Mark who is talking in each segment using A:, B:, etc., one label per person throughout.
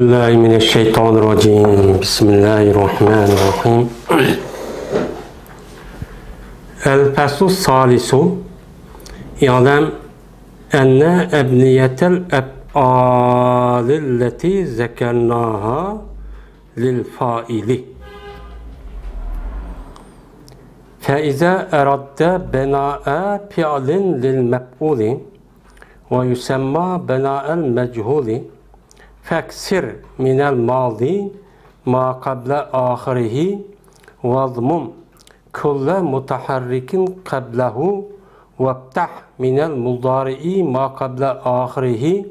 A: الله من الشيطان الرجيم بسم الله الرحمن الرحيم الفصل الثالث اعلم أن أبنية الأفعال التي ذكرناها للفاعل فإذا أردت بناء فعل للمفعول ويسمى بناء المجهول فاكسر من الماضي ما قبل آخره واضمم كل متحرك قبله وافتح من المضارع ما قبل آخره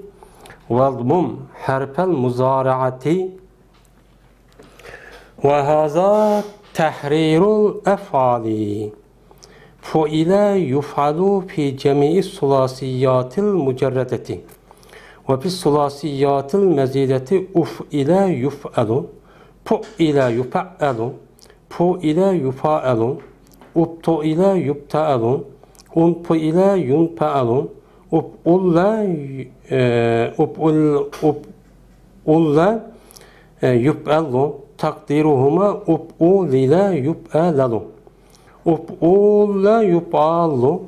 A: واضمم حرف المضارعة وهذا تحرير الأفعال فعل يفعل في جميع الثلاثيات المجردة وفي الثلاثيات المزيدة أفعل يفعل فعل يفعل فعل يفعل أبطئل يبتعل أنفعل ينفعل أفعل يفعل تقديرهما أفعل يفعل أفعل يفعل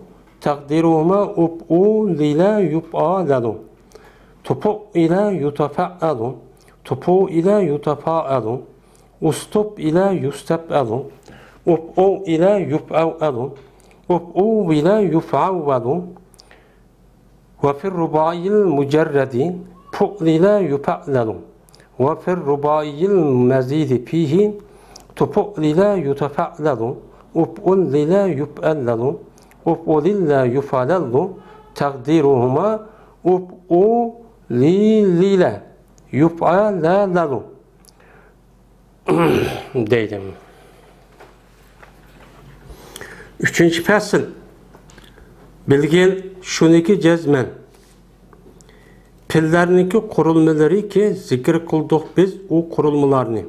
A: تقديرهما أفعل يفعل تفعل يتفعل تفعل يتفاعل أستفعل يستفعل أفعل يفعل أفعل يفعل وفي الرباعي المجرد فعل يفعل وفي الرباعي المزيد فيه تفعل يتفعل أفعل يفعل أفعل يفعل تقديرهما أفعل يفعل deydim. Üçüncü fasıl. Bilgin şuniki cezmen. Pillerniki kurulmaları ki zikir kıldık biz o kurulmalarını.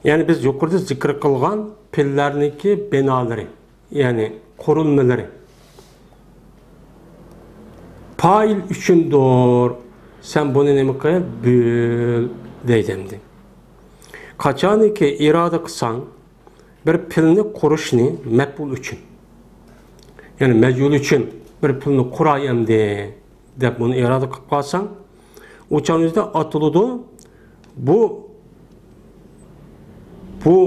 A: Yani biz yukarıda zikir kılgan pillerniki binaları. Yani kurulmaları. Fail üçün doğru. Sen bunu ne kadar bül deydimdi. Kaçan ki irade kısan bir pilni kuruşni mef'ul üçün. Yani mecul üçün bir pilni kurayım de bunu irade kılıp kalsan uçağınızda atılıdı bu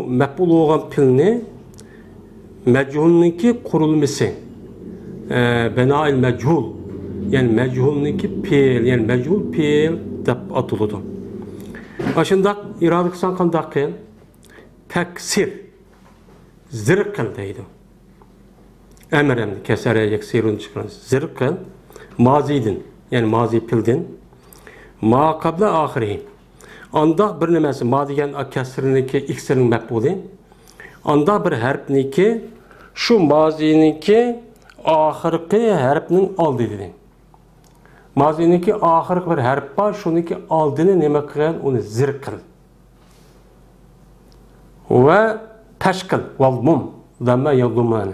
A: mef'ul olan pilni mec'ulninki kurulması benail mec'ul yani mec'ulninki pil yani mec'ul pil dep atılıdı. Aşındak irade kısan kandak kıl teksir zirk kıl deydi. Emremdi kesere yeksirun çıkan zirk kıl mazidin yani mazi pildin ma kabla ahiri anda bir nemesi ma degan kesriniki iksirning mef'uli anda bir harfniki şu maziniki ahirki harfning oldi dedi. Maziniki ahirki bir harf var, şuniki aldığını neme kılgan, onu zir kıl. Ve peşkıl, valmum, damma yadumani.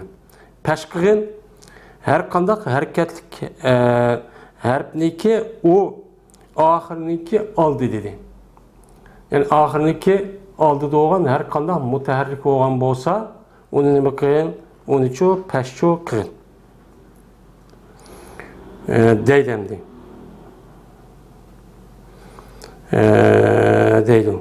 A: Peşkılın her kandak hareketlik harfniki o ahirniki aldı dedi. Yani ahirniki aldı doğan her kandak müteharrik olan bolsa, onu neme kılgan, onu çok peşço kılın. Deydemdi. Deydim.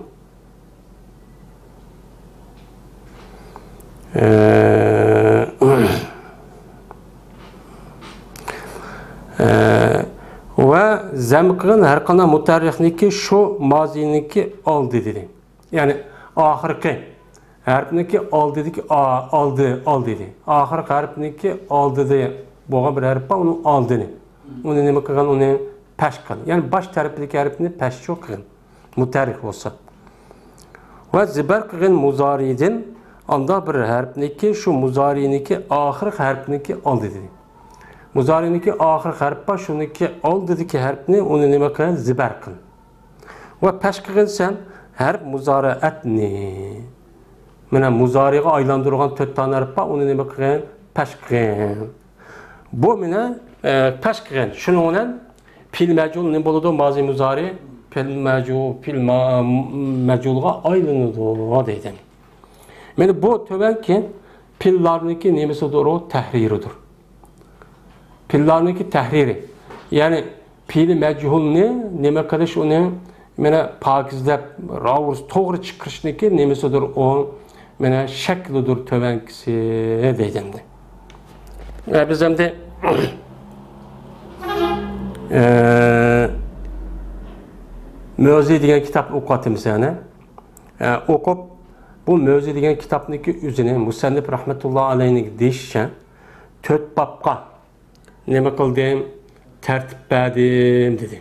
A: Ve zemkın her kana mutarrikniki şu maziniki aldı dedi. Yani ahirki harfniki aldı dedi ki aldı dedi. Ahirki harfniki aldı dedi. Boğa bir harf var onun aldığını. Onu ne kılgan onu peş kıl. Yani baş tarafındaki harfini peş çok kılın. Mutarrik olsa. Ve ziber kılın muzaridin anda bir harfniki şu muzariniki ahir harfniki aldı dedi. Muzariniki ahir harf var şununki al dedi ki harfini onu ne kılgan ziber kıl. Ve peş kılın sen harf muzaraatni. Mene muzariye aylandırılan 4 tane harf var onu ne kılgan peş kılın. Bu mene peş kılın. Şunun pil mecul ne buludu mazi muzari pil meculga aylanıdı deydi. Yani bu töbenki pillarniki nemesidir o tahriridir. Pillarniki tahriri. Yani pili mechulni neme qilish uni mana pokizlab ravurs to'g'ri chiqarishniki nemesidir o mana shaklidir töbenkisi deydi. Biz endi Mövzi degan kitap o'qiyapmiz yani. O'qib bu Mövzi degan kitapniki o'zini musannif rahmatullohi alayhi deyishicha 4 babga nima qildim? Tertip berdim dedi.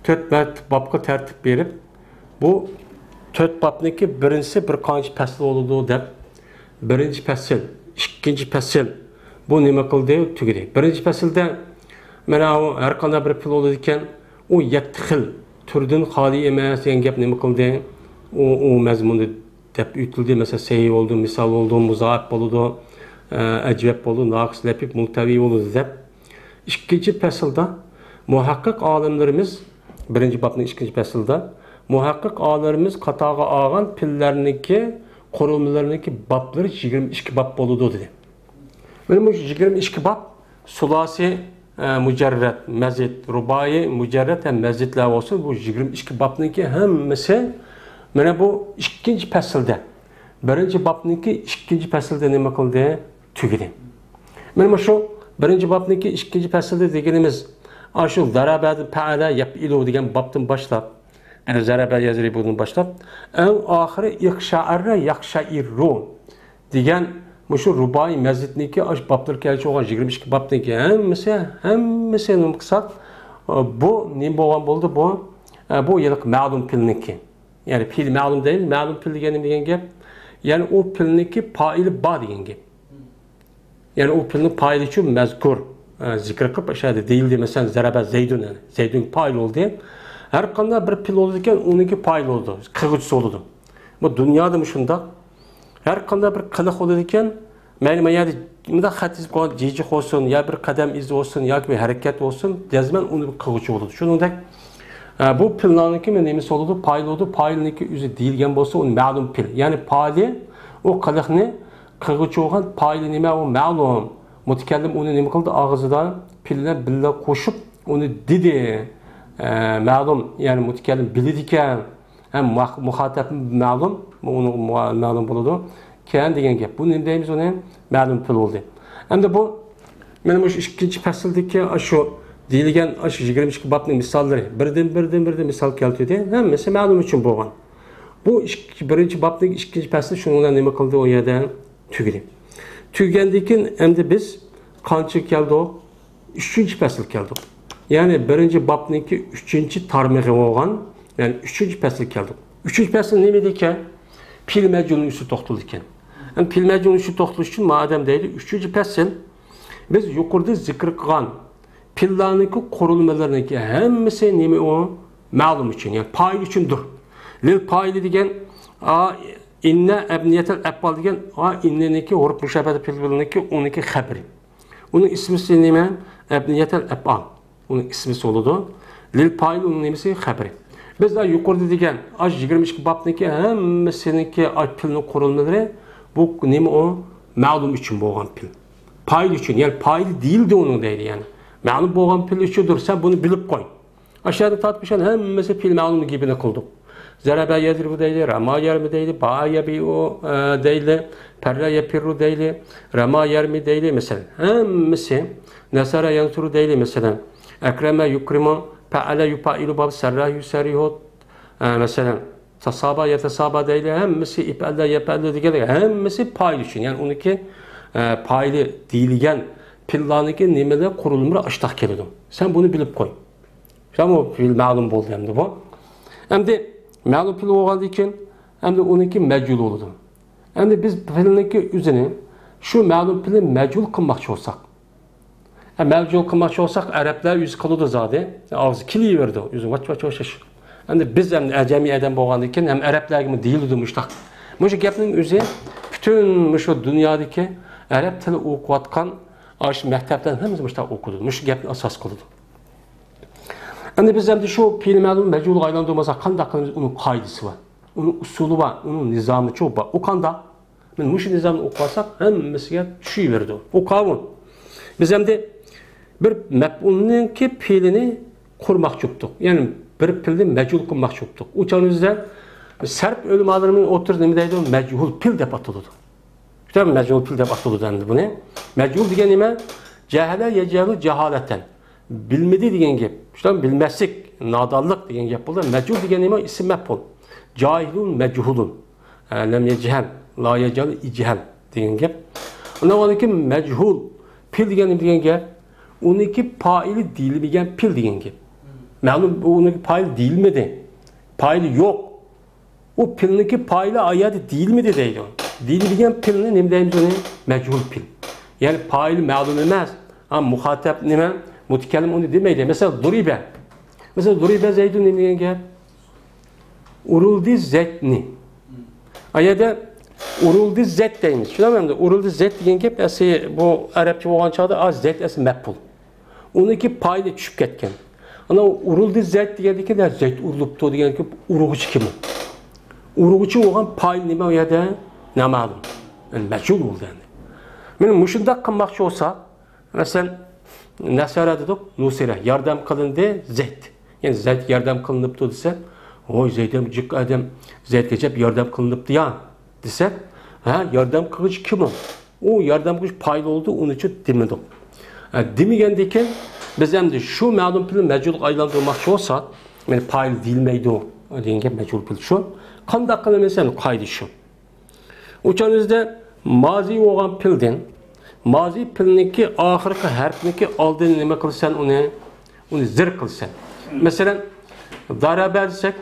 A: 4 babga tertip berib, bu 4 babniki birinchisi bir qancha fasl bo'ladi deb, birinchi fasl, ikkinchi fasl bu nima qildi? Tugadi. Birinchi faslda mana u har qanday bir pil bo'ladi ekan, u 7 xil turdan xoli emas degan gap nima qildi? U mazmunda deb yutildi. Mesela sahih oldu, misal oldu, muzaaf bo'ladi, ajvab bo'ladi, naqis lapib, muhtavi bo'ladi deb. İkinci faslda muhakkik alimlerimiz, birinci babning ikinci faslda muhakkik alimlerimiz qatag'a olgan pillarniki, qurilmalarniki bablari 22 bab bo'ladi dedi. Mana bu 22 bab sulasi mujarrad, mazid, rubai, mujarrad ham mazidlar olsun. Bu 22 babniki hammasi mana bu ikinci faslda. Birinci babniki ikinci faslda nima qildi? Tugadi. Mana shu birinci babniki ikinci faslda deganimiz shu zarabadi fa'ala yafilu degan babdan boshlab, ana zaraba yazribudan boshlab, eng oxiri iqsha'arra yaqsha'irru degan shu rubai mazidniki shu bablar kelib olgan 22 babniki hammasi nima qilsak, bu nima bo'lgan bo'ldi? Bu yiliq ma'lum pilniki. Yani pil ma'lum değil, ma'lum pil degan gap. Yani o pilniki faili bor degan gap. Yani o pilnin faili uchun mazkur zikr qilib ashada deyildi. Mesela zaraba zaydun, zaydun fail oldu. Her qanday bir pil oldu ekan, uniki fail oldu, qilg'uchisi oldu. Bu dunyoda shunda her qanday bir qiliq oldu ekan, mayli mana xatiz qo'yib jiji olsun, ya bir qadam izi olsun, yoki bir harakat olsun, jazman uni qilg'uchi bo'ladi. Shuningdek bu pillarniki nemesi oldu? Fail oldu. Failniki o'zi deyilgan bo'lsa, u ma'lum pil. Yani faili o qiliqni qilg'uchi bo'lgan faili nima? U ma'lum. Mutakallim uni nima qildi? Og'zidan pillar billa qo'shib uni dedi. Ma'lum, yani mutakallim biladi ekan. Ham muxatab ma'lum, uni ma'lum bo'ladi. Kan degan gap. Bu nima deymiz uni? Ma'lum pil bo'ldi. Endi bu mana shu ikkinchi fasldagi shu deyilgan shu 22 babning misollari birdan misol keltirdi. Hammasi ma'lum uchun bo'lgan. Bu birinchi babning ikkinchi fasli shundan nima qildi? O yerdan tugadi. Tugandan keyin endi biz qancha keldik? 3-chi fasl keldik. Yani birinchi babningki 3-chi tarmig'i bo'lgan, yani 3-chi fasl keldik. 3-chi fasl nima ekan? Pil majulning usti to'xtaldi ekan. Endi pil majulning usti to'xtalish uchun madam deydi, 3-chi fasl biz yuqorida zikr qilgan pillarniki qurilmalarniki hammasi nima o? Ma'lum uchun, yani fail uchundir. Lil faili degan inna abniyatul af'al degan innaniki huruf mushabbah pillarniki uniki xabri. Uning ismisi nima? Abniyatul af'al. Uning ismisi bo'ladi. Lil fail uning nimasi? Xabri. Biz da yuqorida degan 22 babniki hammasiniki pilning qurilmalari bu nima o? Ma'lum uchun bo'lgan pil. Fail uchun, yani fail deyildi uning deydi yani. Ma'lum bo'lgan pil uchundir, sen bunu bilib qo'y. Aşağıda tatmışan hammasi pil ma'lum gibini qildik. Zaraba yadribu deydi, rama yarmi deydi, ba yabiu deydi, perra yapirru deydi, rama yarmi deydi mesela. Hammasi nasara yansuru deydi mesela. Ekreme yukrimu, fa'ala yufailu bab sarra yusarihu mesela. Tasaba yatasaba deydi, hammasi ipalla yapalla degan hammasi fail uchun. Yani uniki faili deyilgan pillarniki nimalar qurilmari ashtaq keladi. Sen bunu bilib qo'y. Sen o pil ma'lum bo'ldi endi bu. Endi ma'lum pil bo'lgandan keyin endi uniki majul bo'ldi. Endi biz pilniki o'zini shu ma'lum pilni majul qilmoqchi bo'lsak. Majul qilmoqchi bo'lsak, arablar o'zi qiladi zodi. Og'zi kiliverdi, o'zi vach. Endi biz ham ajami odam bo'lgandan keyin ham arablarga deyildi mushtaq. Mushu gapning o'zi butun shu dunyodagi arab tili o'qiyotgan shu maktabdan hammasi mushtaq o'qidi. Mushu gapni asos qildi. Endi biz hem şu fiil ma'lum mecbul aylandırmasa qanday qilamiz? Onun qoidasi var. Onun usuli var, onun nizomi çok var. O qanday? Men şu nizomni o'qisak, hammasiga tushaverdi. O qavun. Biz endi bir maf'ulninki fiilini qurmoqchi bo'ldik. Ya'ni bir fiilni majhul qilmoqchi bo'ldik. O'shaningizda sarf o'lmalarining o'tirib nima deydi? Majhul fil deb ataladi. Şuta majhul fil deb ataladi endi buni. Majhul degan nima? Jahala yajalu jahalatan. Bilmedi degan gap. Şuta bilmaslik, nodonlik degan gap bo'ldi. Majhul degan nima? Ism maf'ul. Jahilun majhulun. Lam yajhal, la yajal ijhal degan gap. Undan keyin majhul fil degan nima degan gap? Uniki faili deyilmagan fil degan gap. Ma'lum uniki fail deyilmedi. Faili yo'q. O filniki faili ayadi deyilmedi deydi. Deyilmagan filni nima deymiz uni? Majhul fil. Yani fail ma'lum emas. Ama muhatap nima? Mutakallim uni demaydi. Mesela duriba. Mesela duriba Zaydun nima degan gap? Uruldi Zaydni. Ayada uruldi Zayd deymiz. Tushunamanda uruldi Zayd degan gap asli bu arabcha bo'lgan chog'da az Zayd asli maf'ul. Uniki faili tushib ketgan. Ana uruldi Zayd degandikilar Zayd urilibdi degan gap urug'chi kim? Urug'chi bo'lgan fail nima u yerda? Noma'lum. Majhul bo'ldi endi. Meni mushunda qilmoqchi bo'lsa, masalan, nasara dedik, nusira yordam qilindi Zayd. Ya'ni Zayd yordam qilinibdi desa, "Voy Zayd ham jiq odam, Zaydga jab yordam qilinibdi ya" desa, "Ha, yordam qiluvchi kim u?" O yordam qilish fail bo'ldi, uning uchun demadik. Demagandan keyin biz endi shu ma'lum filni majhul aylantirmoqchi bo'lsak, meni fail deyilmaydi degan gap majhul fil shu. Qanday qilamiz endi qoida shu. O'shaningizda mazi bo'lgan fildan mazi filniki oxirgi harfniki oldin nima qilsan uni zir qilsan. Masalan, daraba desak,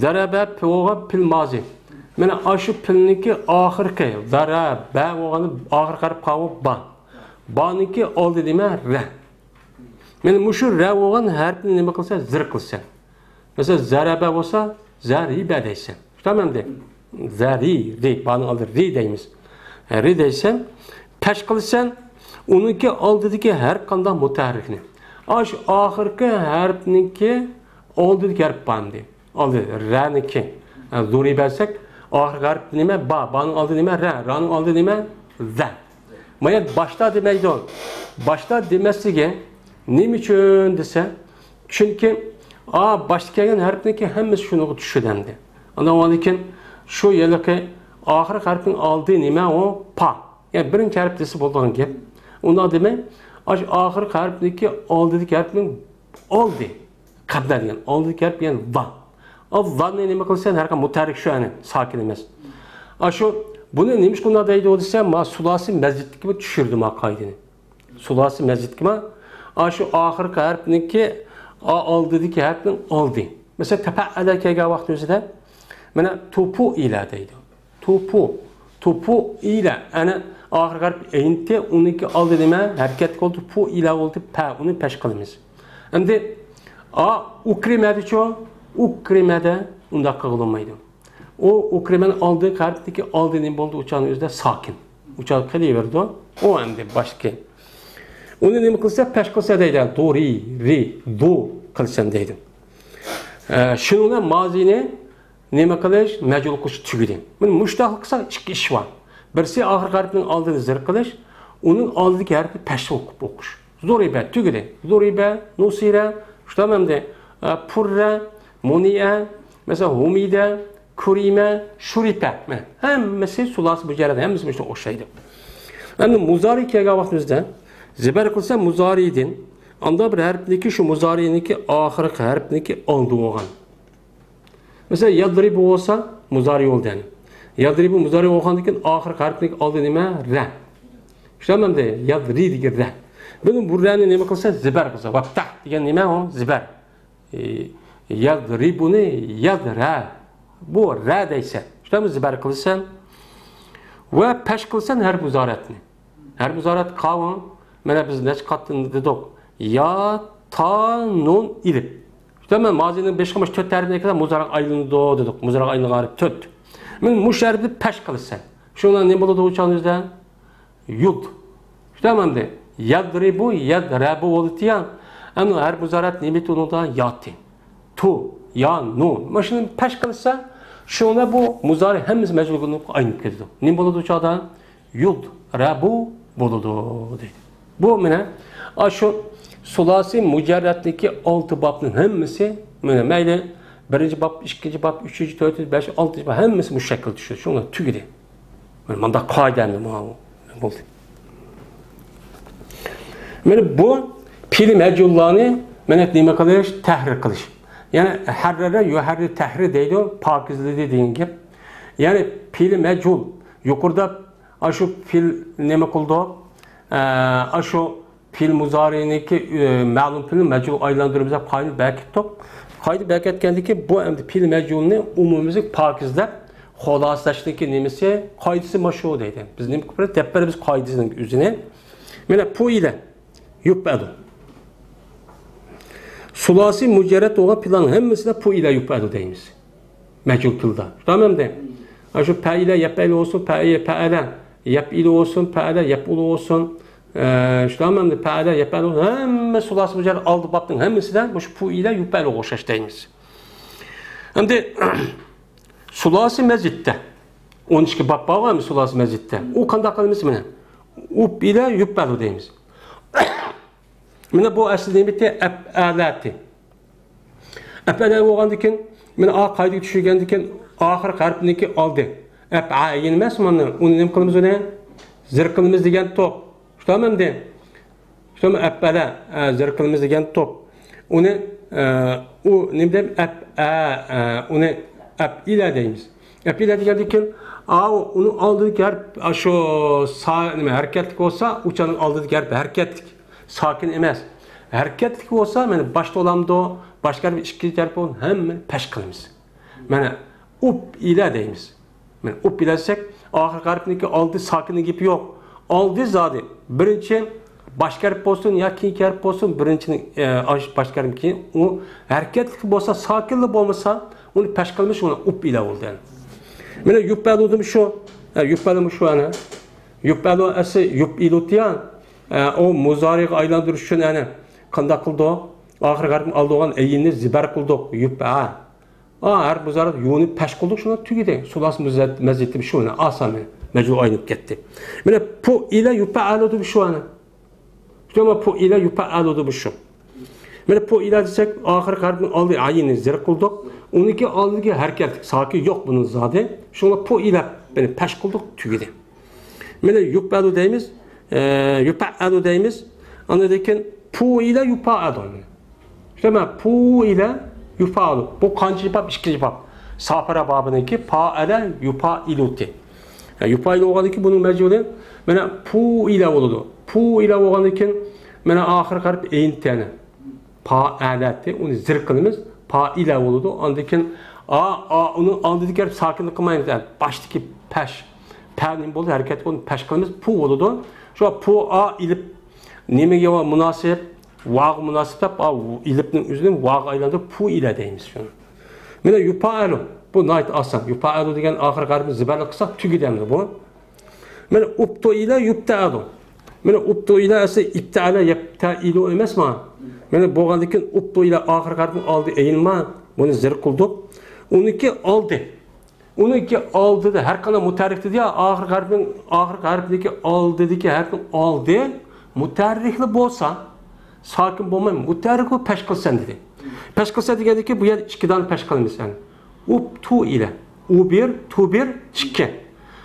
A: daraba bo'lgan fil mazi. Mana shu filniki oxirgi daraba bo'lgan oxirgi harf qavib ba. Baniki oldi nima ra. Mana mushu ra bo'lgan harfni nima qilsan zir qilsan. Mesela zaraba bo'lsa zariba deysan. Tamam de. Zari, ri, bani aldı ri deymiz. Ri deysen, peş qilsan, uniki oldidagi har qanday mutaharrikni. Aş oxirgi harfniki oldidagi harf bandi. Oldi raniki. Zuri bersak, oxirgi harf nima? Ba, bani oldi nima? Ra, raning oldi nima? Za. Mayat başta demaydi o. Başta demasligiga nima uchun desa, chunki başta kelgan harfniki hammasi shuni tushunadi. Ondan keyin shu yerga oxirgi harfning oldi nima o? Pa. Yani birinchi harf desa bo'lgan gap. Unda demay, oxirgi harfniki oldidagi harfning oldi. Qabla degan oldidagi harf yani va. O va'ni nima qilsan har qanday mutaharrik shu ani sokin emas. Shu buni nima qiladi deydi o desa, ma sulasi mazidga tushirdim ma qoidani. Sulasi mazidga shu oxirgi harfniki oldidagi harfning oldi. Mesela tafa'ala kelgan vaqt o'zida mana to'pu ila deydi. To'pu ila ana oxirgi harf endi uniki oldi nima? Harakat qildi, pu ila oldi, pa uni pesh qilamiz. Endi ukrimadi-chu, ukrimada unda qilolmaydi. O ukriman oldi harfniki oldi nima bo'ldi? O'chani o'zida sokin. O'chani qilaverdi. O endi boshqa. Uni nima qilsa, pesh qilsa deydi. Do, ri, do qilsan deydi. Shunga mazini nima qilish? Majhul qilish tugidi. Buni mushtaq qilsa ikki ish bor. Birisi oxirgi harfning oldini zir qilish, uning oldidagi harfni pesh o'qish. Zoriba tugidi. Zoriba, nusira, shutamamda purra, muniya, mesela humida, kurima, shuripa. Hammasi sulasi mujarrad, hammasi shunga o'xshaydi. Endi muzari kelgan vaqtimizda zibar qilsa muzaridin anda bir harfniki shu muzariniki oxirgi harfniki oldi bo'lgan. Mesela yadribu bo'lsa muzari bo'ldi. Yadribu muzari bo'lgandan keyin oxirgi harfniki oldi nima? Ra. Tushunamda? Yadri degan ra. Buni bu rani nima qilsa zibar qilsa, vaftah degan nima o? Zibar. Yadribuni yadra. Bu ra deysa, tushunamda zibar qilsan va pesh qilsan harf muzoratni. Harf muzorat qavun mana biz nech qatni dedik. Ya, ta, nun, ilib. Tamam, mazinin 5-4 tarifine kadar muzarak aylındı dedik. Muzarak aylındı harf 4. Men muş harfi peş kılırsan. Şundan ne buladı uçağınızda? Yud. Tamam de. Yadribu, yadrabu oldu diyen. Ama her muzarat nimeti onu da yati. Tu, ya, nu. Maşının peş kılsa şuna bu muzari hemiz mecbulunu aynı kıldı. Ne buludu çağda? Yud, rabu buludu dedi. Bu mene aşu sulasi mücerretdeki 6 babın hemisi mene meyle birinci bab, ikinci bab, üçüncü, dördüncü, beş, altıncı bab hemisi bu şekilde düşüyor. Şuna tügidi. Manda kaydemli mu buldu. Mene bu pil mecbullani mene nime kılış, tahrir kılış. Yani herrere yuharri tahrir deydi, pakizli dediğin gibi. Yani pil mecbul yukarıda aşu pil nime kıldı? Aşu pil muzariniki ma'lum pil mecbul aylandırımıza kaydı berkettik. Kaydı berketkendeki bu emdi pil mecbulini umumimizi pakizler. Xolaslaşdaki nimesi kaydısı maşu deydi. Biz nime kılır? Tepere biz kaydısının üzerine. Mene bu ile yupbedu. Sulasi mücerret olan planın hemisi de bu ile yupbedu deyimiz. Mecbul pilda. Tamam mı? Şu pe ile yapel olsun, pe ile yap ile olsun, pe ile yapul olsun. Tamam mı? Pe ile yapel olsun. Hem sulasi mücerret aldı baktın hemisi de bu ile yupel oluşaş deyimiz. Hem de sulasi mezitte 12 bab var mı sulasi mezitte? O kanda kalmış mı? Up ile yupel deyimiz. Mene bu asıl nimeti əf'əlati. Əf'ələ oğandikin, mene a kaydı düşürgendikin ahir harfindeki aldı. Əf'a yenmez mi onu? Onu nem kılımız o ne? Zir kılımız degen top. Tamam de. Tamam əf'ələ zir kılımız degen top. Onu o nem dem əf'a onu əf'ile deyimiz. Əf'ile degendikin onu aldığı harf şu hareketlik olsa uçanın aldığı harf hareketlik. Sakin emez. Hareketlik olsa, yani başta olan da o, başka bir işki tarafı olan hemen peş kılımız. Yani up ile deyimiz. Yani up ile desek, ahir harfindeki aldı sakinlik gibi yok. Aldı zaten. Birinci başka harf olsun ya ikinci harf olsun, birincinin başka harf ki, o hareketlik olsa, sakinlik olmasa, onu peş kılmış, ona up ile oldu yani. Yani yuppeludum şu, yuppeludum şu ana. Yuppelu esi yup ilutiyan. O muzariq aylandırış üçün yani qanda qıldı. Ahir qarım aldı olan eyini zibar qıldıq. Yup'a. Her muzariq yuni peş qıldıq şuna tügidi. Sulas mezzettim şu ana asan mecbur aynıp gitti. Mene bu ile yup'a aludu şu ana. Ama bu ile yup'a aludu şu. Mene bu ile desek ahir qarım aldı ayini zir qıldıq. Onunki aldığı hareket sakin yok bunun zaten. Şuna bu ile beni peş qıldıq tügidi. Mene yup'a deyimiz yupa'adu deyimiz. Anladığın pu ile yupa'adu. İşte pu ile yupa'adu. Bu kancı bab, ikinci bab. Safara babındaki pa ile yupa iluti. Yupa ile oğandaki bunun mecburi. Bana pu ile oldu. Pu ile oğandaki bana ahir karip eğin tane. Pa alati. Onu zirkınımız pa ile oldu. Anladığın onu anladık sakinlik kılmayın. Baştaki peş. Pernin bolu hareket onu peş kılımız pu oldu. Şu pu a ilip nemege var münasip, vağ münasip yap, ilipnin üzerine vağ aylandırıp pu ile deyimiz şunu. Mene yupa'alu, bu nait asan. Yupa'alu degen ahir garibin zibarlı kısa tügidemli bu. Mene upto ile yupta'alu. Mene upto ile ise ipta'ala yapta'ilu emes ma. Mene boğandikin upto ile ahir garibin aldı eğilma. Bunu zir kıldık. Onunki aldı. Onunki aldı da her kana mutarrikti diye ahir harfindeki aldı dedi ki her kan aldı mutarrikli bolsa sakin bolmay mutarrikli peş kılsan dedi. Peş kılsa dedi ki bu yer ikiden peş kılmış yani. Up tu ile u bir tu bir iki.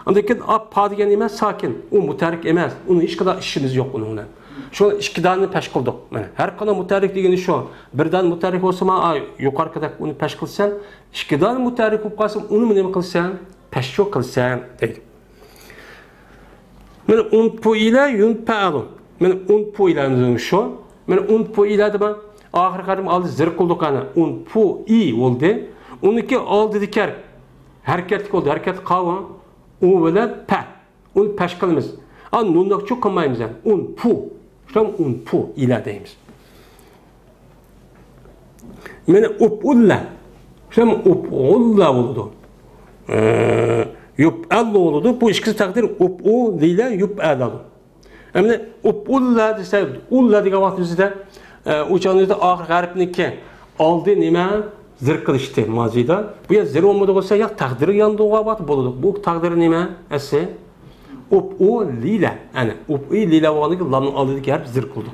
A: Andaki pa degen emez sakin. O mutarrik emez. Onun hiç kadar işimiz yok onunla. Şu ikiden peş kıldık. Yani her kana mutarrik degeni şu. Birden mutarrik olsa ma yukarı kadar onu peş kılsan ikiden mutarrik olup kalsın onu mu ne kılsan peş yok kılsan dedi. Men un pu ile yun pa'alun. Men un pu ile şu. Men un pu ile de ben ahir kadim aldı zir kıldık ana. Un pu i oldu. Onunki aldı diker. Hareketlik oldu. Hareket kava. O böyle pa. Un peş kılımız. An nundak çok kılmayımız yani. Un pu. Şuram un pu ile deyimiz. Men up ulla. Şuram up ulla oldu. Yup'allu oldu. Bu ikisi takdir up'u ile yup'allu. Emine up'ulla dese ulla diye vaktimizde o'shanida oxirgi harfniki oldi nima zir qilishdi mozida. Bu yer zir bo'lmadi bo'lsa, ya taqdiri yanduga bo'ladi. Bu taqdiri nima? Asli u lila. Ana u lila bo'lganligi lamning oldidagi harf zir qildik.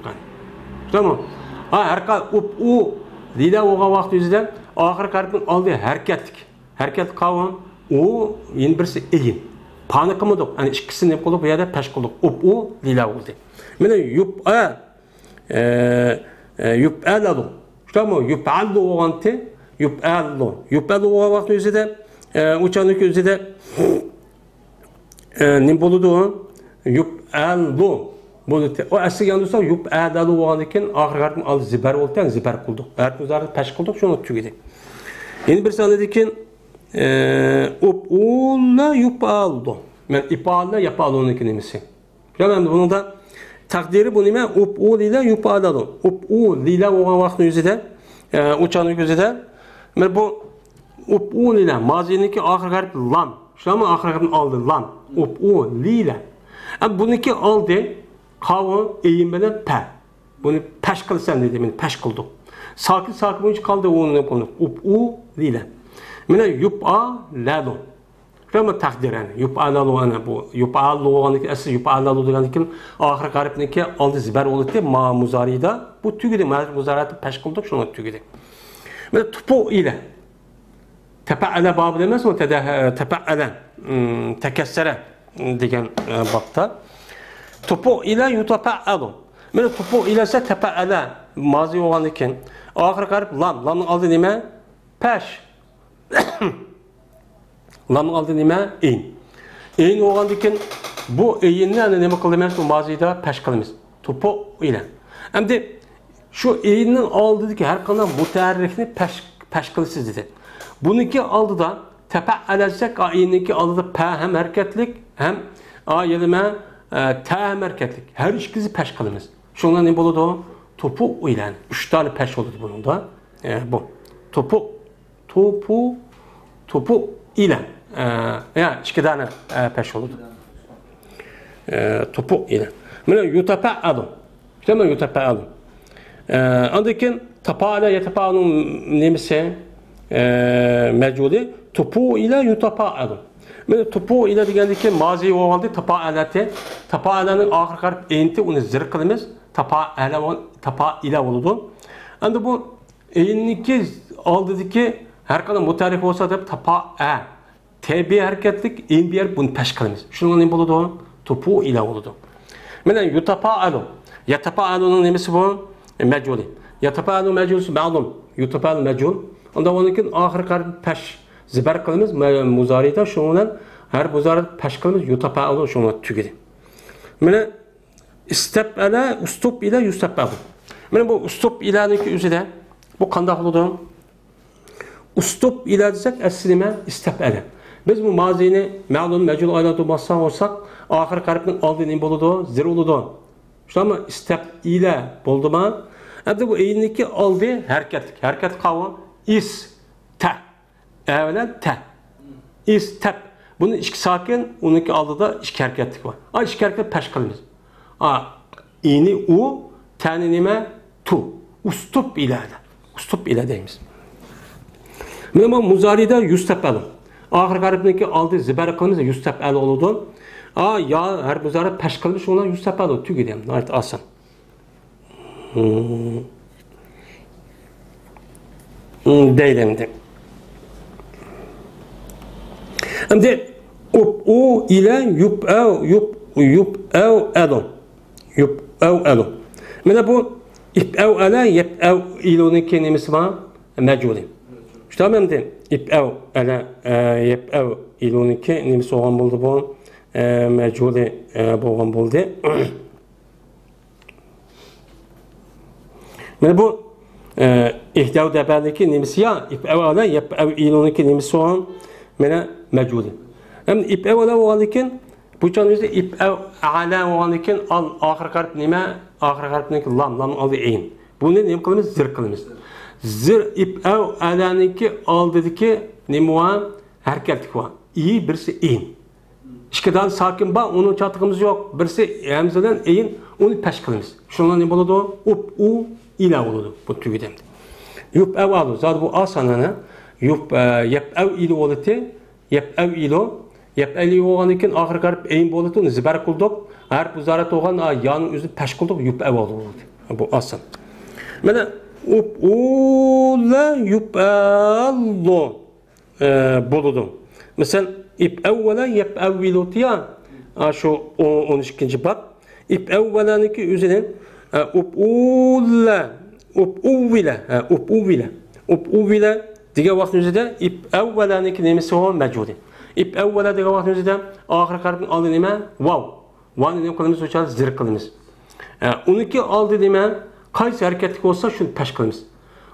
A: Tamam. Ha, har qal u lila bo'lgan vaqt o'zida oxirgi harfning oldi harakatlik. Harakat qavun u yana birisi eyin. Pani qilmadik. Ana ikkisini nima qildik? Bu yerda pash qildik. U lila bo'ldi. Mana yup'alalu. Tamam, yup'alu bo'lganda yup'alu bo'lgan vaqt o'zida o'shaniki o'zida nima bo'ladi? Yup'alu bo'ldi. O asliga olsa yup'alalu bo'lgan ekan, oxirgi harfni oldi zibar bo'ldi, zibar qildik. Harfni o'zarda pash qildik, shuni tugadi. Endi bir sonada ekan ulla yup'alu. Men ipalla yapaluniki nimasi. Tamam, bunda taqdiri bu nima? U lila yup'alalu. U lila bo'lgan vaqt o'zida o'shaniki o'zida men bu u lila moziniki oxirgi harf lam. Shuni oxirgi harfni oldi lam. U lila. Buniki oldi qavun eyin bilan pa. Buni pash qilsam dedi, men pash qildim. Sokin bo'yicha qoldi o'rnini qo'ydik. U lila. Mana yup'alalu. Shuni taqdirani. Yup'alalu ana bu. Yup'alu bo'lganiki asli yup'alalu deganiki oxirgi harfniki oldi zibar bo'ldi muzarida. Bu tugidi, muzarati pash qildik, shuni tugidi. Mana tupu ila tafa'ala babida emasmi? Tafa'ala takassara degan babda. Tupu ila yutafa'alu. Mana tupu ila esa tafa'ala mozi bo'lgan ekan. Oxirgi harf lam. Lamning oldi nima? Pash. Lamning oldi nima? In. In bo'lgan ekan bu eyinni ana nima qilamiz? Bu mozida pash qilamiz. Tupu ila. Endi şu eyinning oldidagi har qanday mutarrifni pash qilasiz dedi. Buniki oldida tafa'alasak, eyiniki oldida pa ham harakatlik, ham ayilma ta ham harakatlik. Har ikkisi pash qilamiz. Shundan ne bo'ladi? Topu o'ylan. 3 tane pash bo'ladi bunda. Bu. Topu ila. Ya 2 tane pash bo'ladi. Topu ila. Mana yutafa'alu. Tamam, yutafa'alu. Andaki tapala yatapa'nun nemisi mevcudi topu ile yutapa'alu. Mana topu ile degandiki mazi bo'lganda tapa'alanın oxirgi harf enti uni zir qilamiz. Tapa'ila bo'ladi. Endi bu eynniki oldidagi har qanday mutarrif bo'lsa deb tapa'a tabi harakatlik endi ber buni pash qilamiz. Shunga nima bo'ladi? Topu ila bo'ladi. Mana yutapa'alu. Yatapa'alunun nemisi bu? Meculi. Yatafa'alu meculusu ma'lum. Yutafa'alu mecul. Onda onunkin oxirgi harf pash zibar qilamiz muzarida, shundan har muzarida pash qilamiz yutafa'alu shuni tugadi. Mana istaf'ala ustub ila yustaf'alu. Mana bu ustub ilaniki o'zida bu qanday bo'ladi? Ustub ila desak asli nima? Istaf'ala. Biz bu mazini ma'lum mecul aylantirib olsak, oxirgi harfning oldi nima bo'ladi? Zir bo'ladi. Şuna istaf'ila bo'ldimi? Endi bu eynniki oldi harakatlik. Harakat qavi is ta. Avval ta. Is tap. Bunun ikki sakin, uniki oldida ikki harakatlik bor. A ikki harakat pash qilamiz. A ini u, tani nima? Tu. Ustub ila. Ustub ila deymiz. Mana bu muzarida yustaf'alu. Oxirgi harfniki oldi zibar qilamiz, yustaf'alu bo'ladi. Ya her muzarı pash qilib shuni yustaf'alu tugadi ham. G'oyat oson. Deydi. Endi u ila yup'alu. Mana bu ip'ala yep'iluniki nimasi bor? Meculi. Tamam endi ip'ala yep'iluniki nimasi bo'lgan bo'ldi bu? Meculi bo'lgan bo'ldi. Mana bu ihdav dabaliki nimasi ya ip'ala yep'iluniki nimasi bo'lgan mana meculi. Hem ip'ala bo'lgan ekan bu joyda ip'ala bo'lgan ekan oxirgi harf nima? Oxirgi harfniki lam oldi ayn. Buni nima qilamiz? Zir qilamiz. Zir ip'alaniki oldidagi nima bor? Harakatlik bor. Birisi ayn. İkkidan sakin ba, onun çatıqımız yok. Birisi hamzadan eyin, onu pash qilamiz. Shundan ne bo'ladi? U ila oludu bu tügüdem. Yup'evalu zaten bu asanana yep'ev ili oludu. Yep'ev ilo yep'eli olgan iken ahir garip eyin boludu onu zibar kıldık. Her bu zarat olgan yanın üzü peş kıldık yup'evalu oludu. Bu asan. Mana up'ula yup'allu boludu. Mesela ip'evvela yep'evvilu diye şu 12. bab ip'evvelaniki üzerine up'ula up'uvila diye vaktin üzerinde ip'evvelaniki nemesi olan mevcudu. İp'evvela diye vaktin üzerinde ahir karpın aldı neme vav. Vav'ın neme kılımız uçar zir kılımız. 12 aldı neme kaysi hareketlik olsa şunu peş kılımız.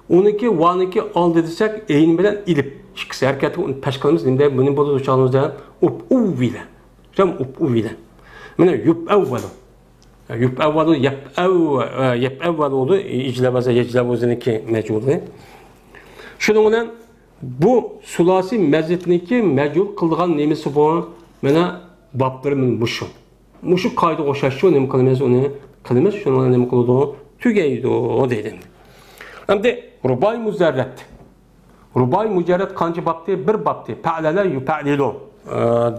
A: 12 va'nınki aldı desek eğin bilen ilip. İkisi hareketlik onu peş kılımız. Nimde bunun bodu uçağımızda up'uvila. Cem up'uvila. Mene yup'evvelu. Yup'evvelu yep'evvelu oldu. İclevaza yeclevaziniki mevcudu. Şununla bu sulasi mezzetindeki mecul kıldıgan nemesi bu. Mena bablarımın muşu. Muşu kaydı oşaşıyor nem kılımız onu kılımız. Şununla nem kıldı tügeydi o dedim. Hem de rubai müzerret. Rubai mücerret kancı babti bir babti. Pa'leler yupa'lilu.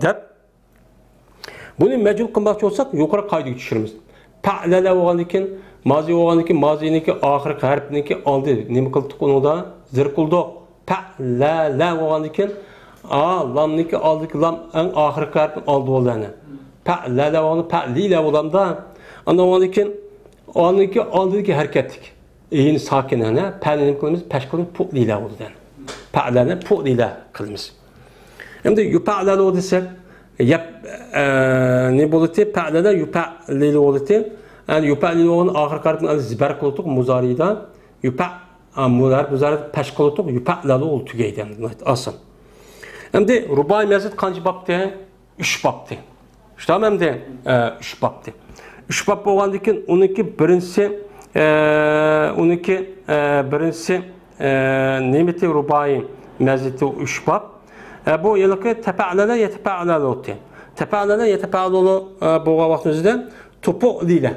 A: Dep. Bunu mecul kılmakçı olsak yukarı kaydı geçiririz. Pa'leler olan iken mazi olan iken maziniki ahir harfindeki aldı. Nem kıldık onu da zir kıldı. Pa'leler olan iken lamniki aldık lam en ahir harfin aldı olanı. Pa'leler olan pa'liler olan da ana olan iken onunki aldığı hareketlik. İyin sakinane, pa'lenim kılımız, peş kılımız pu'lila oldu den. Pa'lane pu'lila kılımız. Hem de yupa'lala oldu desek, ne boluti? Pa'lala yupa'lila oldu. Yani yupa'lila olan ahir kartın zibar kılıtık muzarida. Muzarida peş kılıtık yupa'lala oldu tügeyden. Asıl. Hem de rubai mezit kancı babti? 3 babti. İşte hem de 3 babti. 3 bab bo'lgandan onunki birincisi nimeti rubai meziti 3 bab. Bu yılki tepa'lala yetepa'lala tepa'lala yetepa'lala bo'lgan vaqtimizda topu lila.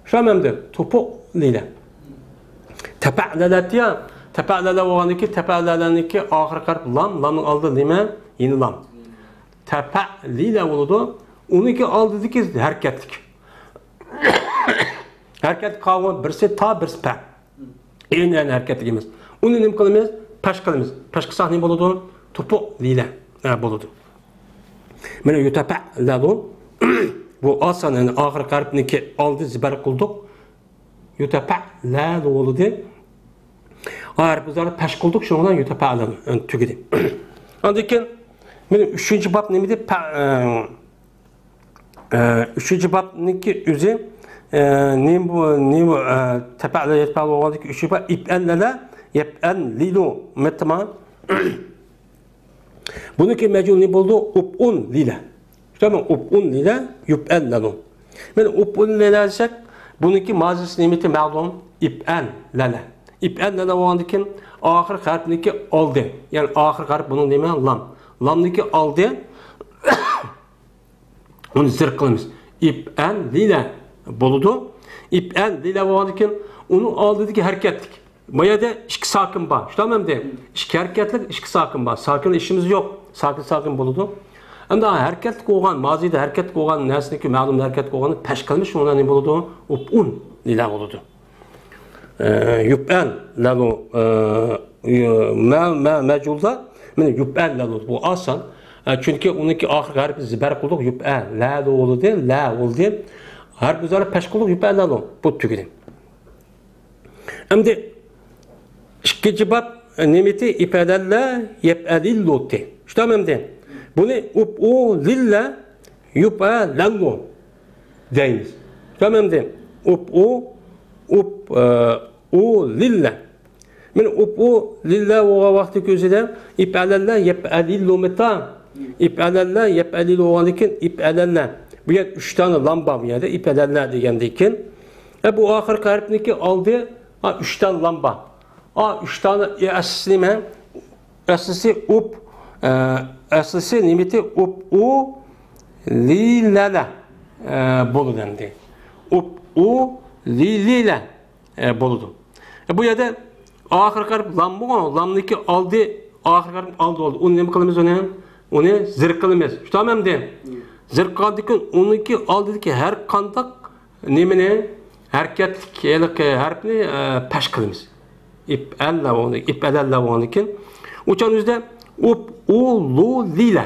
A: Şamamda topu lila. Tepa'lala diye tepa'lala bo'lgandan tepa'lalaniki ahir harf lamning oldi nima? Yeni lam. Tepa lila bo'ladi. Onunki oldidagi harakatlik. Hareket kavramı birisi ta birisi pa. Yani hareketligimiz. Onu nima qilamiz? Pash qilamiz. Pashqa sahne bo'ladi. To'piq lila bo'ladi. Mana yutapa'ladu bu asanın ahir harfniki oldi zibar qildik. Yutapa'ladu bo'ladi. Ağır bizlar pash qildik, shundan yutapa'ladu tugidi. Ondan mana 3-chi bab nima deb 3-chi babniki o'zi ne bu tepa'la yetpa'la olgandık 3 bab ip'allala yep'allilu metma. Buniki mecul ne buldu? Up'un lila. Tamam, up'un lila yup'allalu. Men up'un lila desek buniki mazisi nimeti ma'lum ip'allala. Ip'allala olgandık ahir harfniki oldu. Yani ahir harf bunun nima lam. Lamniki oldu. Onu zir qilamiz. Ip'allila boludu. Ip'allila bo'lgandan uni oldidagi harakatlik. Mayada ikki sakin bor. Tamam de. İki hareketlik, ikki sakin bor. Sakin işimiz yok. Sakin boludu. Anda hareketlik bo'lgan, mazida hareketlik bo'lgan narsaniki ma'lum hareketlik bo'lgani pesh qilmish, undan ne boludu? Up'un lila boludu. Yup'allalu ma'julda mana yup'allalu bu oson. Çünkü onunki ahir harfi zibar qildik yup'allalu bo'ldi, la bo'ldi. Harf üzeri peş kılık yup'allalu bu tügedi. Şimdi ikinci bab nimeti ip'allala yep'alillu te. İşte şimdi bunu up'u lilla yup'allalu deyimiz. Şimdi up'u lilla. Men up'u lilla o vakti gözüde ip'allala yep'alillu meta. İp'allala yep'alillu olanken ip'allala. Bu yer 3 tane lamba bu yerde ip'allala degandayken bu ahir harfniki aldı 3 tane lamba. 3 tane asli nima? Aslisi aslisi nimeti up'u lilala bo'ldi. Up'u lilila bo'ldi. Bu yerda oxirgi harf lam bo'lgan, lamniki oldi, oxirgi harf oldi bo'ldi. Uni nima qilamiz uni? Uni zir qilamiz. Tutamamdi. Zir qilgandan uniki oldidagi har qanday nimani harakatlik harfni pash qilamiz. İp allavonikin. O'shan o'zida up u lu lila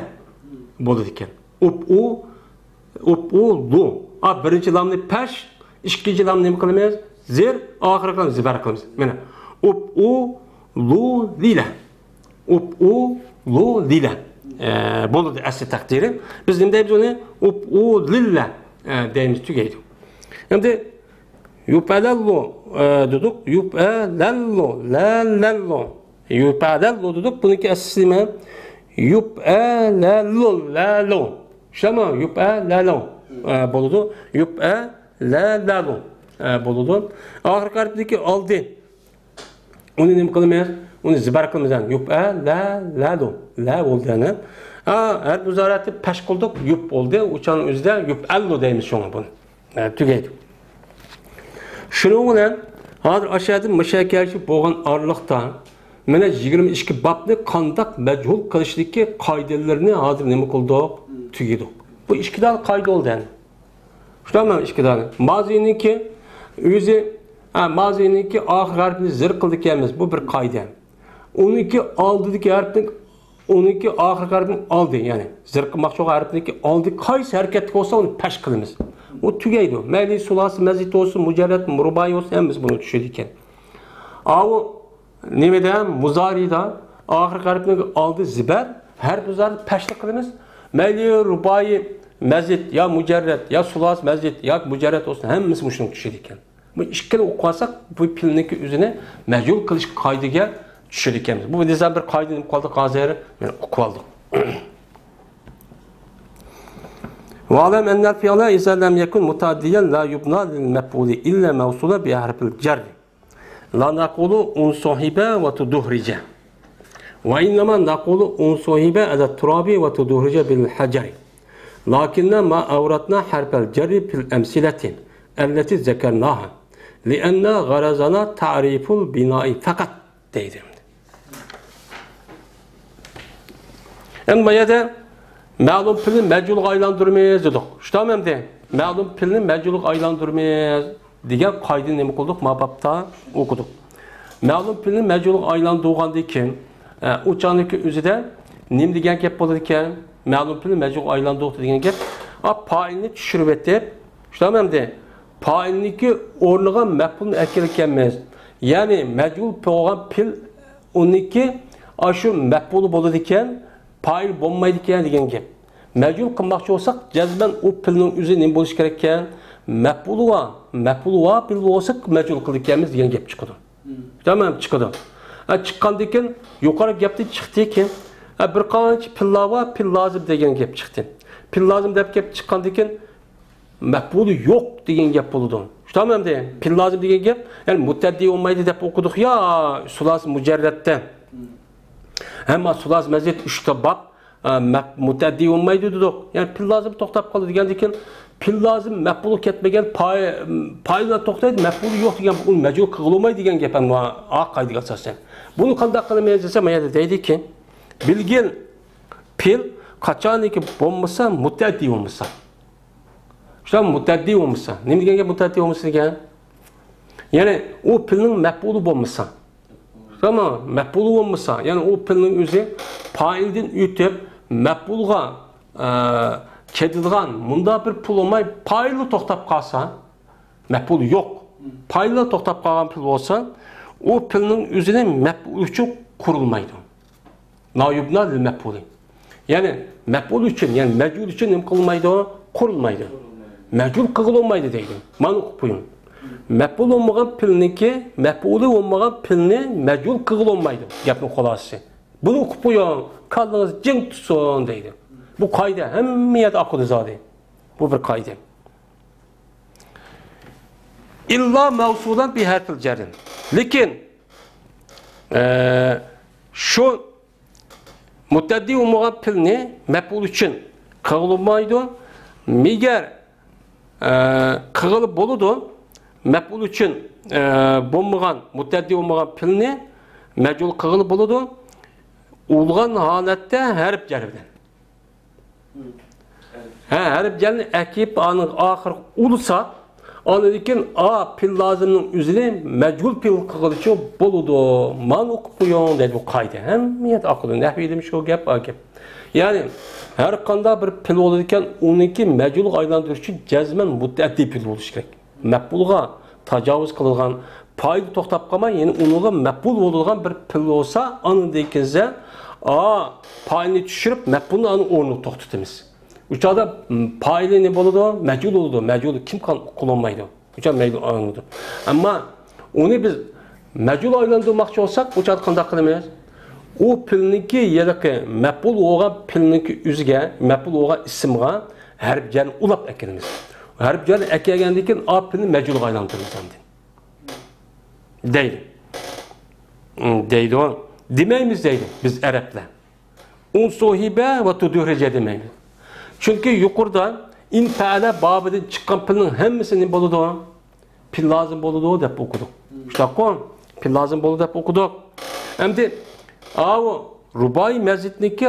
A: bo'ladi ekan. Up u lu. Birinchi lamni pash, ikkinchi lamni nima qilamiz? Zir, oxirgi lamni zibar qilamiz. Mana up u lu lila. Up u lu lila. Bo'ladi asli taqdiri. Biz nima deymiz uni? Up u lilla deymiz, tugaydi. Endi yupalallu dedik, yupalallu, lallallu. Yupalallu dedik, buniki asli nima? Yupalallu, lalu. Şama yupalallu bo'ladi. Yupalallu bo'ladi. Oxirgi harfniki oldi. Uni nima qilamiz? Uni zibar qilamiz. Yupalallu, la bo'ldi ana. Harf muzorati pash qildik, yup bo'ldi. O'shaning o'zida yupallu deymiz shunga buni. Tugaydi. Shuning bilan hozir aşağıda mushakkilashib bo'lgan orliqda mana 22 babni qandoq majhul qilishlikka qoidalarini hozir nima qildik? Tugadik. Bu ikkidan qoida oldi yani. Shunami ikkidan? Maziniki o'zi maziniki oxir harfni zir qildik emas, bu bir qoida. Uniki oldidagi harfning uniki oxir harfning oldi, ya'ni zir qilmoqchi harfniki oldi qaysi harakatga bo'lsa uni pash qilamiz. O tugaydi. Mayli sulasi mazid olsun, mujarrat, rubai olsun, hemimiz bunu düşürürken. O nimede, muzarida, ahir harfini aldı ziber, her muzarı peşlik kılımız. Mayli rubai, mazid, ya mujarrat, ya sulas, mazid, ya mujarrat olsun, hemimiz bunu düşürürken. Bu işkili okuyasak, bu pilindeki üzerine mecul kılış kaydıga düşürürken. Bu nizam bir kaydını kaldı, gazeri, yani okualdık. وَعَلَمْ أَنَّ الْفِعْلَ إِذَا لَمْ يَكُنْ مُتَعَدِّيًا لَا يُبْنَى لِلْمَفْعُولِ إِلَّا مَوْصُولًا بِحَرْفِ الْجَرِّ لَا نَقُولُ أُنْصُحِبَ وَتُدُحْرِجَ وَإِنَّمَا نَقُولُ أُنْصُحِبَ عَلَى التُّرَابِ وَتُدُحْرِجَ بِالْحَجَرِ لَكِنَّ مَا أَوْرَدْنَا حَرْفَ الْجَرِّ فِي الْأَمْثِلَةِ التي ذكرناها لأن غرضنا تعريف البناء فقط deydi. Ama ma'lum pilni majhulga aylantirmaymiz dedik. Tutamam de. Ma'lum pilni majhulga aylantirmaymiz degan qoidani nima qildik? Mababda o'qidik. Ma'lum pilni majhulga aylantirgandan keyin o'chaniki o'zida nima degan gap bo'ladi ekan? Ma'lum pilni majhulga aylantirdik degan gap, fa'ilni tushirib etib, tutamam de. Fa'ilniki o'rniga maf'ulni akilganmiz. Ya'ni majhul bo'lgan pil uniki shu maf'ul bo'ladi ekan, fa'il bo'lmaydi ekan degan gap. Majhul qilmoqchi bo'lsak, jazman u pilning o'zi nima bo'lish kerak ekan? Maf'ul va pil bo'lsa majhul qilganmiz degan gap chiqadi. Tamam chiqadi. Chiqqandan keyin yuqori gapni chiqdi ekan, bir qancha pilla va pil lozim degan gap chiqdi. Pil lozim deb gap chiqqandan keyin maf'uli yo'q degan gap bo'ldi. Tamam de. Pil lozim degan gap, ya'ni mutaddi olmaydi deb o'qidik ya, sulas mujarratda. Hamma sulas mazid 3 ta bab mutaddi olmaydi dedik. Yani pil lozim to'xtab qoldi degandan keyin pil lozim maf'ul ketmagan paylar to'xtaydi, maf'ul yo'q degan bu majhul qilolmaydi degan gap ham qoidaga asosan. Buni qanday qilamiz desa, mana deydiki, bilgin pil qachoniki bo'lmasa mutaddi bo'lmasa. Şu mutaddi olmasa, nima degan gap mutaddi olmasa degan? Ya'ni u pilning maf'uli bo'lmasa. Tamam, maf'uli bo'lmasa, ya'ni u pilning o'zi fa'ildan o'tib maf'ulga ketadigan bunda bir pul olmay fa'ili to'xtab qolsa, maf'ul yo'q. Fa'ili to'xtab qolgan pul bo'lsa, u pilning o'zini maf'ul uchun qurilmaydi. La yubna lil maf'uli. Ya'ni maf'ul uchun, ya'ni majhul uchun nima qilmaydi? Qurilmaydi. Majhul qilolmaydi deydi. Mana o'qib qo'ying. Maf'ul olmagan pilniki, maf'uli olmagan pilni majhul qilolmaydi. Gapning xulosasi. Buni o'qib qo'ying, qalbingiz jing tutsin deydi. Bu qoida hammiyat aqli zodi. Bu bir qoida. İlla mavsulan bi harfil jarr. Lekin şu mutaddi olmagan pilni maf'ul uchun qilolmaydi. Migar qilib bo'ladi, mef'ul için bulmagan, mutaddi olmagan pilni mecul kığılı buludu. Ulgan halette harf cerbinden. Harf cerbinden ekip anın ahir ulusa anıdikin a pil lazımının üzerine mecul pil kığılı için buludu. Man okuyon dedi bu kaydı. Hemiyet akıllı. Nehvi demiş o gap akip. Yani her kanda bir pil olurken onunki mecul aylandırır için cezmen mutaddi pil oluş gerek. Mef'ulga tacavuz kılıngan paylı toxtab qalmay, yani onuğa mef'ul olulgan bir pil olsa, anın deykinizde payını düşürüp mef'ulun anın ornunu toxtutimiz. Uçada paylı ne boludu? Mecul oldu. Mecul kim kullanmaydı? Uçada mecul aylandı. Ama onu biz mecul aylandırmakçı olsak, uçada qanday qilamiz? O pilniki yedeki mef'ul olgan pilniki üzge, mef'ul olgan isimga harf jarni ulab ekirimiz. Harf jarni ekirgandan keyin a pilni mecul aylandırırız endi. Deydi. Deydi o. Demeyimiz deydi biz Araplar. Unsuhibe ve tudurece demeyimiz. Çünkü yukarıda infale babından çıkan pilin hemmisini buludu o. Pil lazım buludu o dep okuduk. İşte o. Pil lazım buludu dep okuduk. Hem de o rubai mezitniki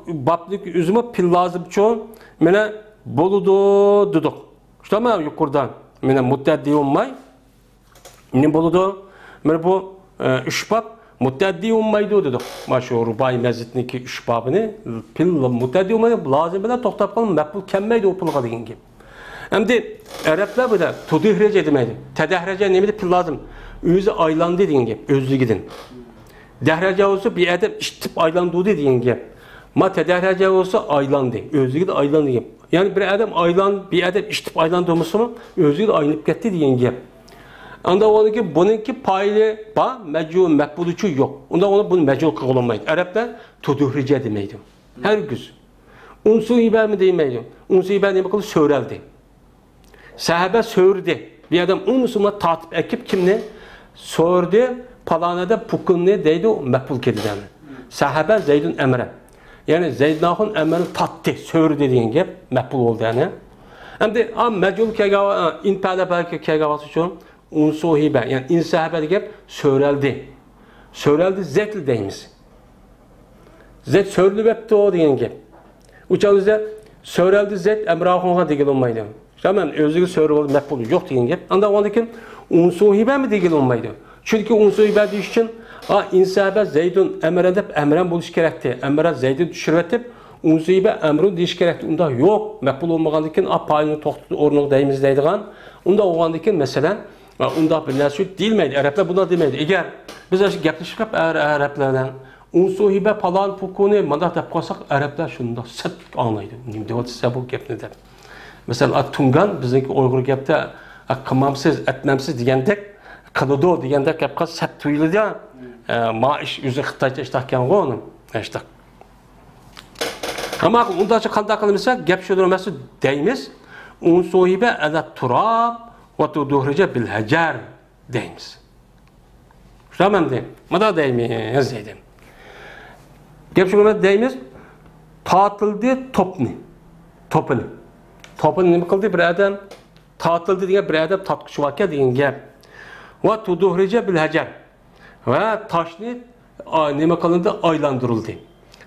A: babdaki üzüme pil lazım çoğun mene buludu duduk. İşte ama yukarıdan mene mutaddi olmay. Ne buludu? Mene bu üç bab mutaddi olmaydı dedik. Maşu rubai mezitniki üç babını pil mutaddi olmaydı lazım bile toxtab qalın mef'ul kemmeydi o pılga degan gibi. Hem de Araplar bu da tudihrece demeydi. Tedahrece nemedi pil lazım. Özü aylandı degan gibi. Özlügidin. Dehrece olsa bir adam iştip aylandı degan gibi. Ma tedahrece olsa aylandı. Özlügide aylandı gibi. Yani bir adam bir adam iştip aylandı olmasa mı özlügide aylanıp gitti degan gibi. Onda onu ki bununki paylı ba mecul mef'uluçu yok. Onda onu bunu mecul kılınmaydı. Araplar tuduhrice demeydi. Her güz. Unsuhibe mi demeydi? Unsuhibe demek oldu söyledi. Sahabe söyledi. Bir adam unusuma tatip ekip kimne? Söyledi. Palanada pukun ne deydi o mef'ul kediden. Sahabe Zeydun Emre. Yani Zeydnahun Emre'nin tattı. Söyledi dediğin gibi mef'ul oldu yani. Hem de mecul kegava inpade belki kegavası için unsuhibe yani insahibe deyip söyledi. Söyledi zekli deyimiz. Zet söyledi vepti o deyen gibi. Uçağımızda söyledi zet emrahunha degil olmaydı. Hemen özlüğü söyledi mef'ulu yok deyen gibi. Anda ondaki unsuhibe mi degil olmaydı? Çünkü unsuhibe deyiş için insahibe Zeydun Emre deyip emren buluş gerekti. Emre Zeyd'i düşürvetip unsuhibe emrun deyiş gerekti. Onda yok. Mef'ul olmagandıkken payını toxtutu ornuq deyimiz deydiğen. Onda oğandıkken mesela onda bir nəsü deyilmeydi. Araplar buna demeydi. Eğer biz gaplaşıp Araplardan unsuhibe palan pukuni mandat dep qo'ysak Araplar shunda sık anlaydı. Nimde o'tsa bu gapni deb. Mesela tungan bizdeki Uyg'ur gapda qilmamsiz, etmamsiz degandek, qiladi degandek gapga sap tuyuladi. Ma ish o'zi Xitoycha ishtahkan qo'ni. Ishtak. Ama undacha qanday qilamisak, gap shu emas deymiz. Unsuhibe ala turab ve tuduhrice bil hacer deyimiz. Şuramam deyim. Mada deyimiz dedim. Gep şuna deyimiz. Tatıldı topni. Topini. Topini ne kıldı bir adam? Tatıldı diye bir adam tatlışı vakya deyin gep. Ve tuduhrice bil hacer. Ve taşni ne kılındı? Aylandırıldı.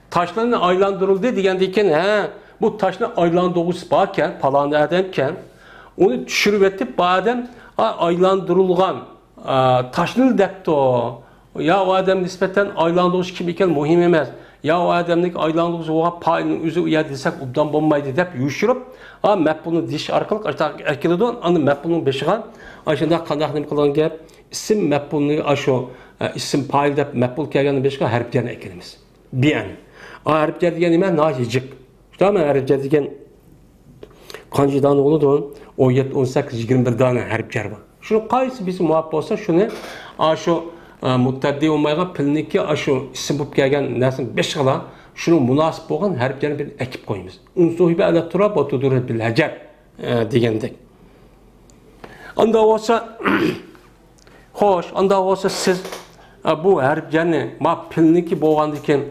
A: Taşlarını aylandırıldı diyendeyken bu taşla aylandırılmış bakken, palanı adamken onu düşürüp badem aylandırılgan taşnıl depti o. Ya o adam nispeten aylandırılmış kim iken muhim emez. Ya o adamlık aylandırılmış oğa payının üzü uya desek ubdan bombaydı dep yuşurup mef'ulun diş arkalık erkeledi on. Anı mef'ulun beşiğen aşında kandak kılan gel isim mef'ulunu aşo isim paylı dep mef'ul kelgenin beşiğen harplerini ekelimiz. Biyen. Harpler diyen ime nacicik. Tamam harpler diyen kancı tane oldu 17, 18, 21 tane harpler var. Şunu qaysi bizim muhabbet olsa şunu şu mutaddi olmayga pilniki şu isim bulup gelgen nesin 5 kala şunu münasip olan harplerini bir ekip koyumuz. Unsuhibe ala turab ve tudur bil hacer degandek. Anda olsa hoş, anda olsa siz bu harplerini ma pilniki bolgandiken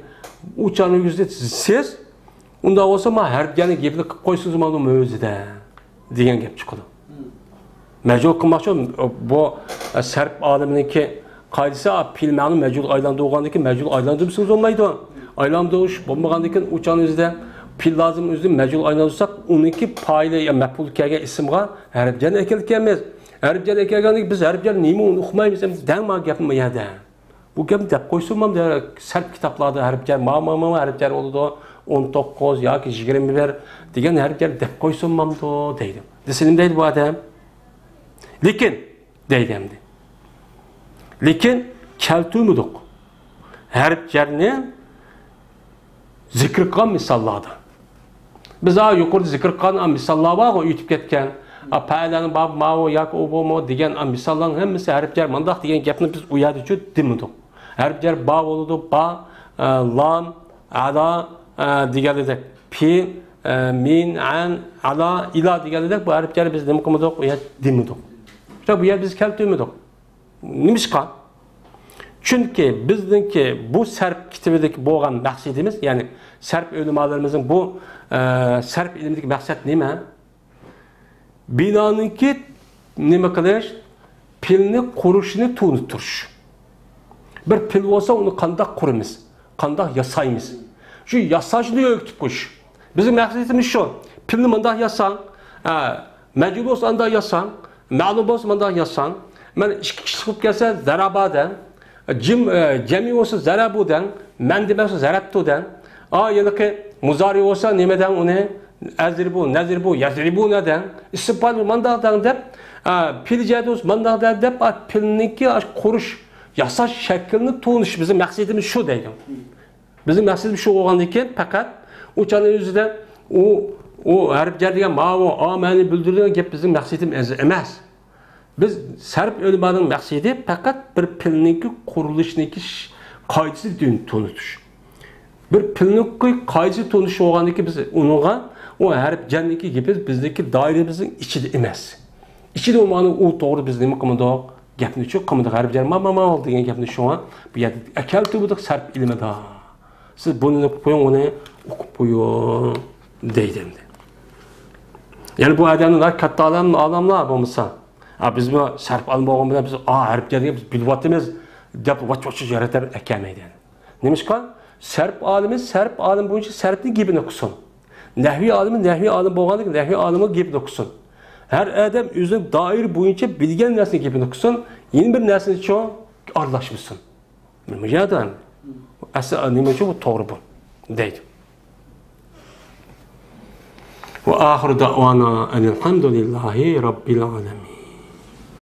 A: uçanı yüzde siz unda olsa ma harplerini gepli koysunuz malum özü de degan gap chiqadi. Mecul kılmakçı bu serp alemindeki kaydisi pilmanın mecul aylandığındaki mecul aylandırmışsınız olmaydı. Aylandırış bulmağındaki uçağın üzerinde pil lazım üzerinde mecul aylandırsak onunki paylı ya meful kege isimga harfcan ekelkemiz. Harfcan ekelkendik biz harfcan neymi onu okumayız. Dağma gapım yada. Bu gap dep koysunmam der serp kitaplarda harfcan mama harfcan oldu 19 ya ki 21 degan harfcan dep koysunmam do deydim. Deselim deydi bu adam. Lekin deydimdi. Lekin keltürmüdük. Harfcarni zikr qilgan misollarda. Biz yuqorida zikr qilgan misollar bor, yutib ketgan. Paylarni bab mavo yoki obomo degan misollarning hammasi harfjar mandaq degan gapni biz u yerda juda demidik. Harfjar ba bo'ladi, ba, lam, ala deganidek, pi, min, an, ala, ila deganidek bu harfjar biz nima qilmadik, u yerda demidik. Bu yer biz keltirmedik. Nimishqa? Chunki bizningki bu sarf kitobidagi bo'lgan maqsadimiz, ya'ni sarf ulamolarimizning bu sarf ilmidagi maqsad nima? Binoniki nima qilish? Pilni qurishni to'nitirish. Bir pil bo'lsa uni qanday quramiz? Qanday yasaymiz? Shu yasashni o'rgatib qo'yish. Bizning maqsadimiz shu. Pilni bunday yasang, majbur bo'lsa bunday yasang, ma'lum bo'lsa bunday yasang, mana ikki kishi chiqib kelsa zarabadan cemi olsa zarabudan, mendebe olsa zarabtudan, yanıki muzari olsa nimeden onu azribu, nazribu, yazribu neden, istifal mandağdan dep, pilicadus mandağdan dep, pilniki kuruş, yasaş şeklini tuğunuş bizim maksidimiz şu deydim. Bizim maksidimiz şu olgandaki fakat uçanın yüzünden o harfcar degan ma'vo, ma'ni bildirgan gap bizim maksidimiz emas. Biz sarf ulemanın maqsadi faqat bir pilniki qurilishniki qoidasini to'nitish. Bir pilniki qoidasi to'nish bo'lgandiki biz unga o harf janniki gapi bizniki doiramizning ichida emas. Ichida bo'lmani u to'g'ri biz nima qilmadik? Gapni shu qilmadik harf jar mama degan gapni shu bu yerda akal tubudik sarf ilmida. Siz buni qo'ying, uni o'qib qo'ying deydi. Ya'ni bu odamlar katta odamlar bo'lmasa biz bu sarf almog'im bilan biz harflarga biz bilyapmiz deb vach yaratar akamaydi. Nimishqa? Sarf olim bo'yicha sarfning gapini o'qisin. Nahviy olim bo'lganda nahviy olimi gapini o'qisin. Har odam o'zining doir bo'yicha bilgan narsani gapini o'qisin, yeni bir narsani cho aralashmasin. Nima yo'dan? Asl nima uchun bu to'g'ri bu deydi. Wa axiru da'wana alhamdulillahi robbil alamin.